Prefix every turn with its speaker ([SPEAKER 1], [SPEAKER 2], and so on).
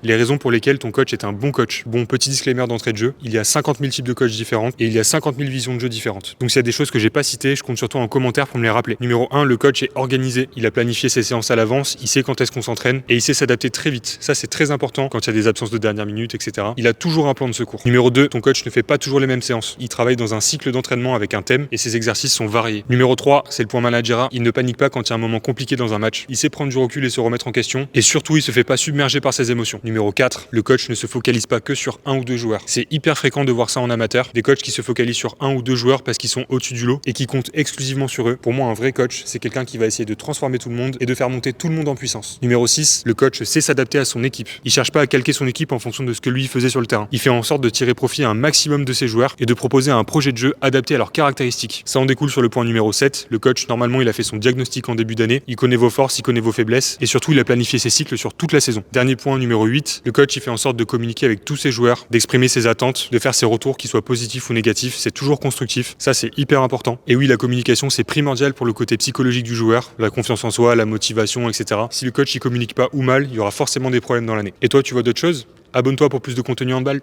[SPEAKER 1] Les raisons pour lesquelles ton coach est un bon coach. Bon, petit disclaimer d'entrée de jeu, il y a 50 000 types de coachs différents et il y a 50 000 visions de jeu différentes. Donc s'il y a des choses que j'ai pas citées, je compte sur toi en commentaire pour me les rappeler. Numéro 1, le coach est organisé, il a planifié ses séances à l'avance, il sait quand est-ce qu'on s'entraîne et il sait s'adapter très vite. Ça c'est très important quand il y a des absences de dernière minute, etc. Il a toujours un plan de secours. Numéro 2, ton coach ne fait pas toujours les mêmes séances. Il travaille dans un cycle d'entraînement avec un thème et ses exercices sont variés. Numéro 3, c'est le point managérial, il ne panique pas quand il y a un moment compliqué dans un match. Il sait prendre du recul et se remettre en question et surtout il se fait pas submerger par ses émotions. Numéro 4, le coach ne se focalise pas que sur un ou deux joueurs. C'est hyper fréquent de voir ça en amateur, des coachs qui se focalisent sur un ou deux joueurs parce qu'ils sont au-dessus du lot et qui comptent exclusivement sur eux. Pour moi, un vrai coach, c'est quelqu'un qui va essayer de transformer tout le monde et de faire monter tout le monde en puissance. Numéro 6, le coach sait s'adapter à son équipe. Il cherche pas à calquer son équipe en fonction de ce que lui faisait sur le terrain. Il fait en sorte de tirer profit à un maximum de ses joueurs et de proposer un projet de jeu adapté à leurs caractéristiques. Ça en découle sur le point numéro 7. Le coach, normalement, il a fait son diagnostic en début d'année, il connaît vos forces, il connaît vos faiblesses et surtout, il a planifié ses cycles sur toute la saison. Dernier point numéro 8, le coach, il fait en sorte de communiquer avec tous ses joueurs, d'exprimer ses attentes, de faire ses retours, qu'ils soient positifs ou négatifs, c'est toujours constructif. Ça, c'est hyper important. Et oui, la communication, c'est primordial pour le côté psychologique du joueur, la confiance en soi, la motivation, etc. Si le coach, il communique pas ou mal, il y aura forcément des problèmes dans l'année. Et toi, tu vois d'autres choses ? Abonne-toi pour plus de contenu handball.